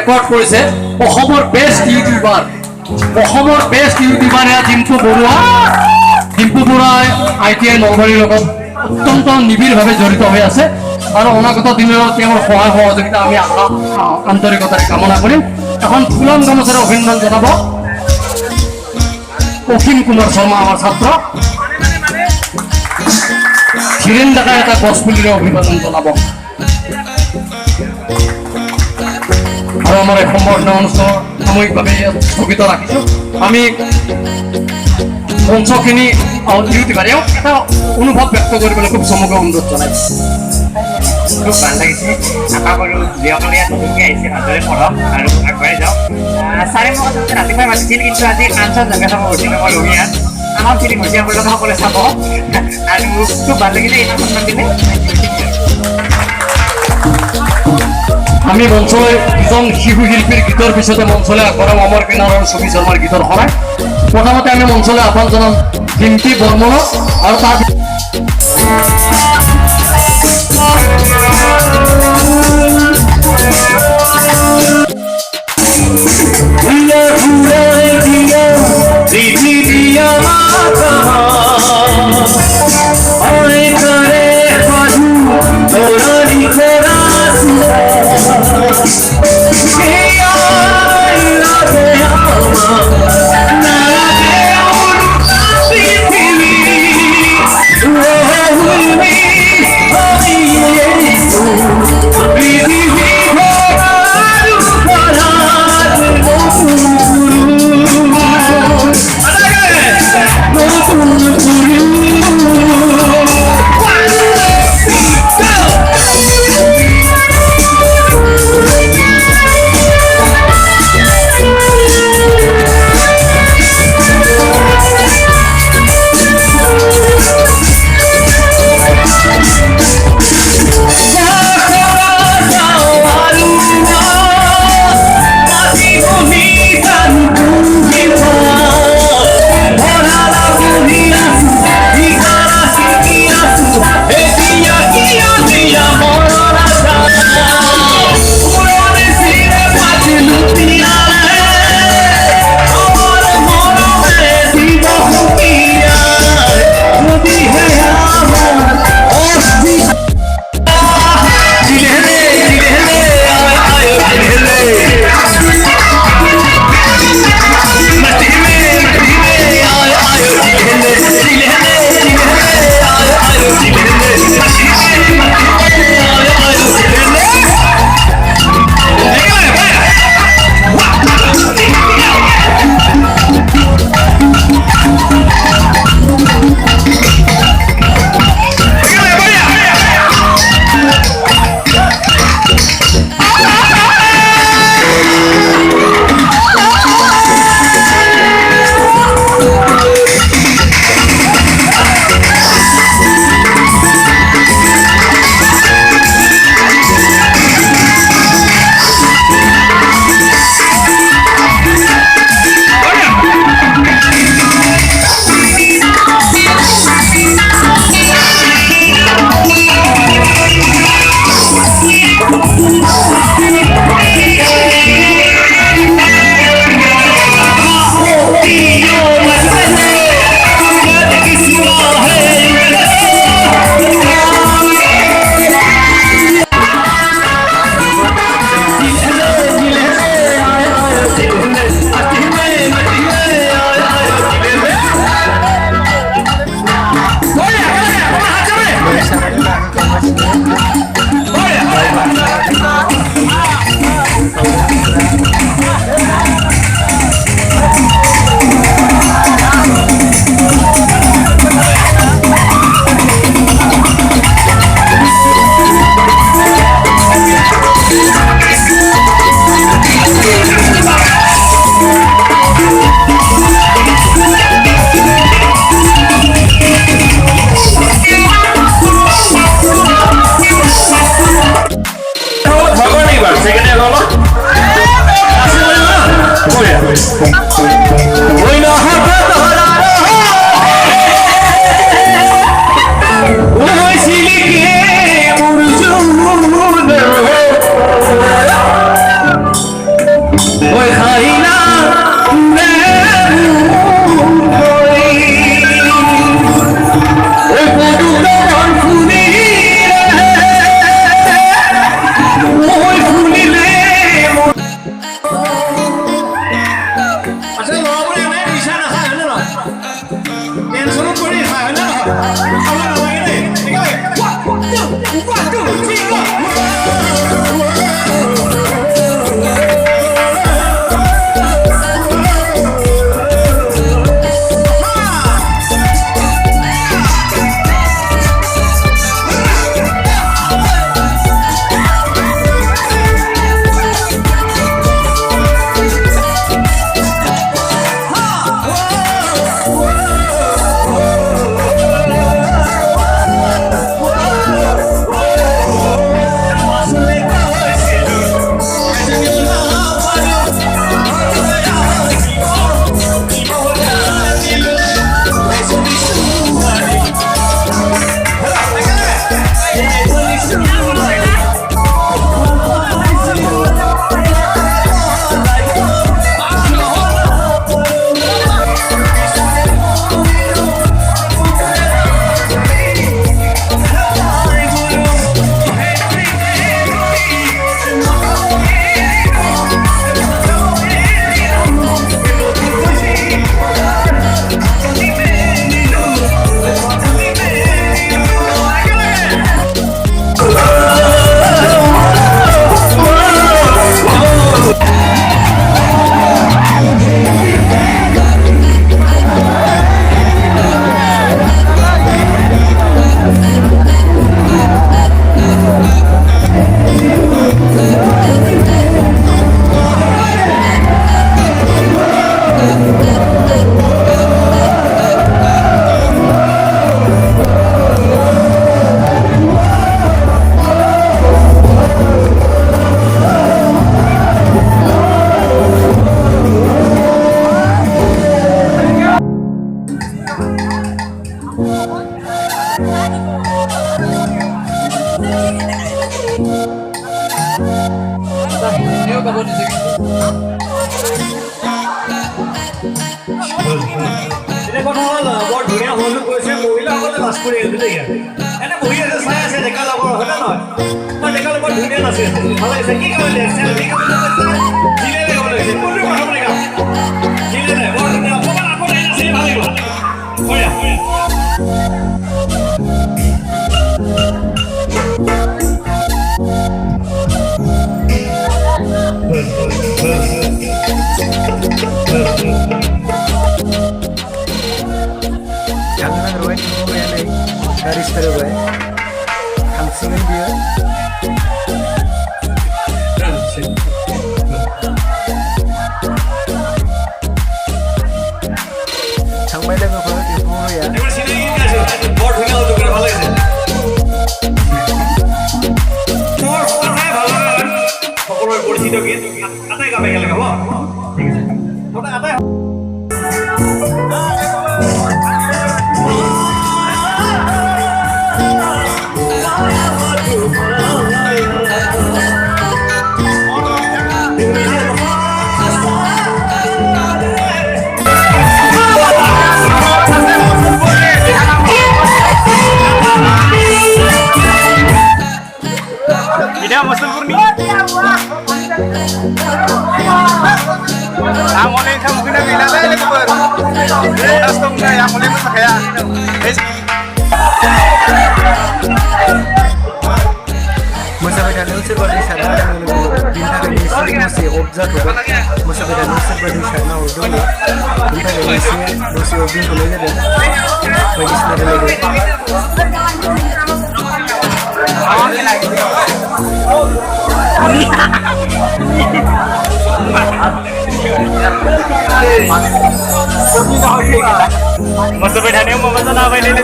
Record কৰিছে অসমৰ best YouTuber Dimpu বৰুৱাই ITI নলবাৰীৰ লগত অত্যন্ত নিবিড়ভাৱে জড়িত হৈ আছে আৰু অনাগত দিনত তেওঁৰ সহায় সহযোগিতা আমি আন্তৰিকতাৰে কামনা কৰিম। এখন ফুলন গামোচাৰে অভিনন্দন জনাব অসীম কুমাৰ শৰ্মা আমাৰ ছাত্ৰ, ধীৰেন ডেকাই এটা গছপুলিৰে অভিবাদন জনাব আৰু আমাৰ এই সম্বৰ্ধনা অনুষ্ঠান সাময়িকভাৱে স্থগিত ৰাখিছোঁ। আমি মঞ্চখিনি ইউটিউবাৰে এটা অনুভৱ ব্যক্ত কৰিবলৈ খুব চমুকৈ অনুৰোধ জনাইছোঁ। খুব ভাল লাগিছে, আশা কৰোঁ যিসকলে ইয়াত নতুনকৈ আহিছে ভালদৰে পঢ়ক আৰু আগবাঢ়ি যাওক। ছাৰে মোক আচলতে ৰাতিপুৱাই মাতিছিল, কিন্তু আজি আনচাৰ জেগা চাব গৈছিল মই ৰঙিয়াত। আমাৰ ফিলিং হৈছে আপোনালোকে সকলোৱে চাব আৰু খুব ভাল লাগিলে ইমান সন্মান দিলে। আমি মঞ্চলৈ দুজন শিশু শিল্পীৰ গীতৰ পিছতে মঞ্চলৈ আগবঢ়াম অমৰ কিনাৰ আৰু ছবি শৰ্মাৰ গীতৰ শৰাই। প্ৰথমতে আমি মঞ্চলৈ আহ্বান জনাম ডিম্পী বৰ্মনক আৰু তাৰ ফুৰি আহিলোঁ ইয়াত এনে বহি আছে চাই আছে ডেকা লগৰ হয়নে নহয় মই ডেকা লগৰ ধুনীয়া নাচি আছে ভাল লাগিছে কি কাম জিলে গাব লাগিছে কোনটো কথা বুলি কাম জিলে নাই বৰ ধুনীয়া অকণমান আকৌ নাচি ভাল লাগিব হয় Jangan ruwet ngomongnya nih garis terus hangsingin dia 정말 내가 그걸 뭐야 এবার সিনে গিয়ে আছে বড় ধুনীয়া হতো করে ভালো লাগছে তোর কথাই ভালো লাগে সকলের পরিচিত গীত আটাই গাবে গেলে গাব ঠিক আছে ওটা আটাই Tidak masuk murni. Amolnya kamu kena bilang saya lagi ber. Das tuh nggak amolnya masa kayak. Musabida nusir badi sana ada bintang nusir masih objek juga. Musabida nusir badi sana udah nih. Bintang nusir objek boleh jadi. Bagi sana lagi. Masa bedanya mau pesan apa ini?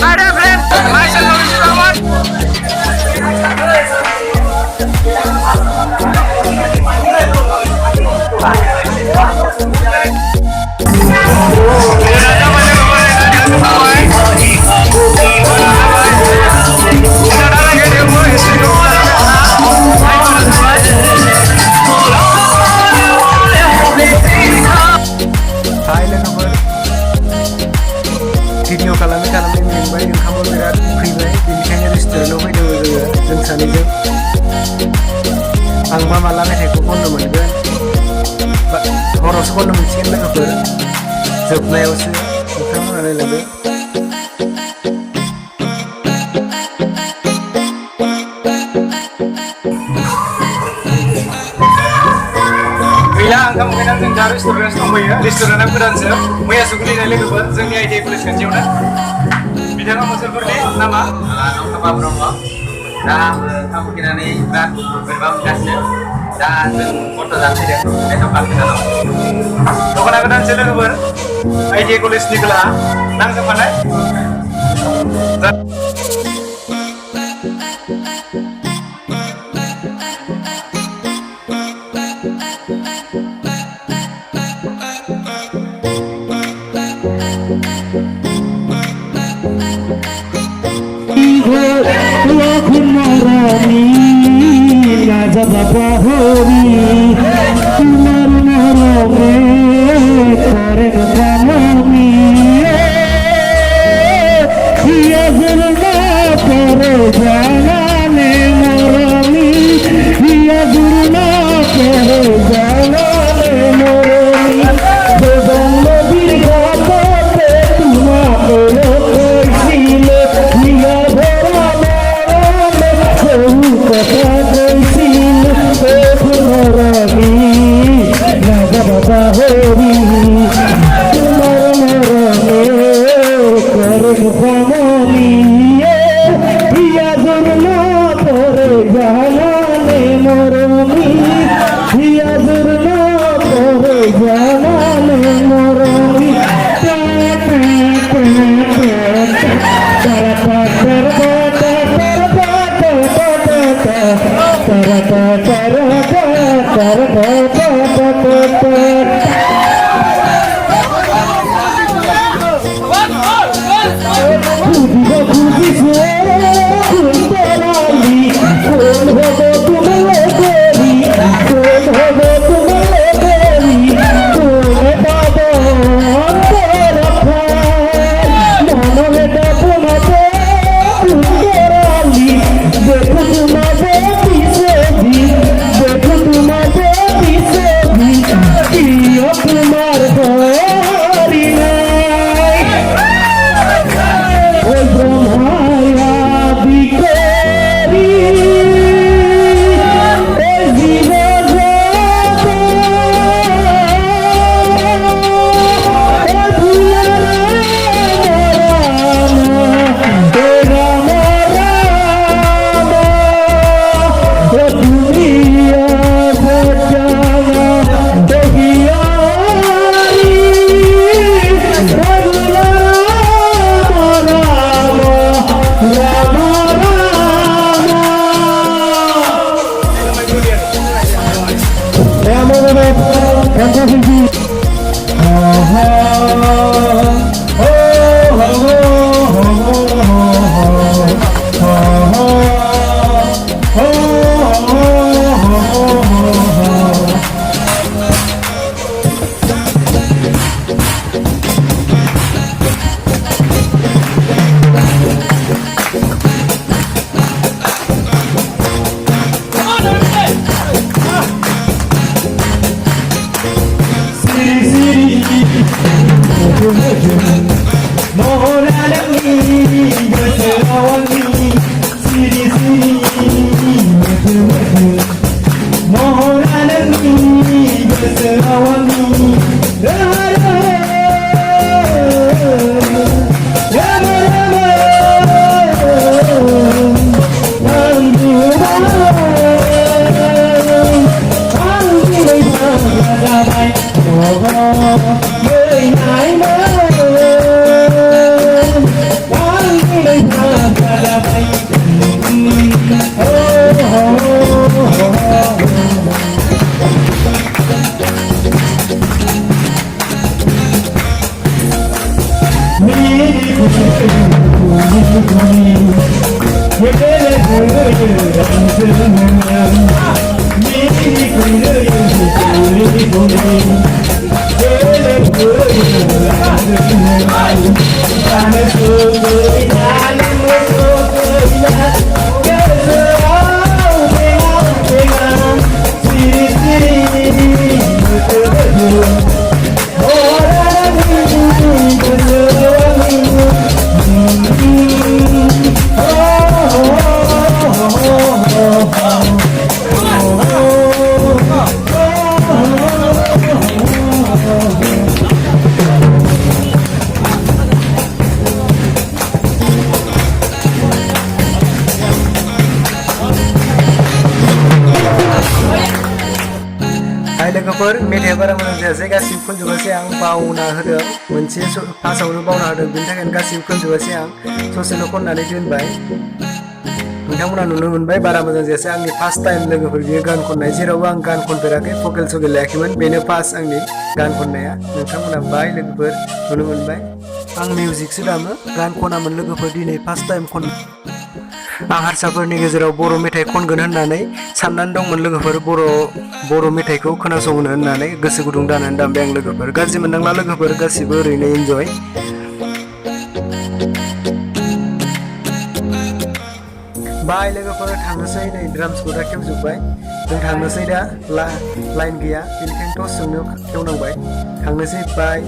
Ada friend, masih mau selamat. Video kalami memang yang kamu lihat pribadi benikanya restoran apa itu yang sana itu angma malam itu pun nama itu horos pun nama sih lah kabar jobnya usia bukan mana lagi Bilang kamu kenal dengan restoran apa ya? Restoran apa dan sih? Mau ya sukuli dari lepas, jadi aja plus kerja mana? Bilang kamu seperti nama? Nama Bromo. Dan kamu kena nih dan berbau kasih dan foto dan tidak itu kan kita tahu. तो कना कना चले खबर IT college निकला नाम का mana Moro लोगोफोर मेथाइया बारा मोजां जायासै गासिबो खनजोबासै आं बावना होदों मोनसे फार्स्टआवनो बावना होदों बेनि थाखायनो गासिबो खनजोबासै आं ससेल' खननानै दोनबाय नोंथांमोना नुनो मोनबाय बारा मोजां जायासै आंनि फार्स्ट टाइम लोगोफोर बियो गान खननाय जेरावबो आं गान खनफेराखै भकेल सकेल लायाखैमोन बेनो फार्स्ट आंनि गान खननाया नोंथांमोना बाय लोगोफोर नुनो मोनबाय आं मिउजिकसो दामो गान खनामोन लोगोफोर दिनै फार्स्ट टाइम खन आं हारसाफोरनि गेजेराव बर' मेथाइ खनगोन होननानै साननानै दंमोन लोगोफोर बर' मेथाइखौ खोनासंनो होननानै गोसो गुदुं जानानै दामबाय आं लोगोफोर गाज्रि मोननांला लोगोफोर गासिबो ओरैनो इन्जय बाय लोगोफोर थांनोसै नै ड्राम्सखौ दा खेवजोब्बाय जों थांनोसै दा लाइन गैया बेनिखायनो टसजोंनो खेवनांबाय थांनोसै बाय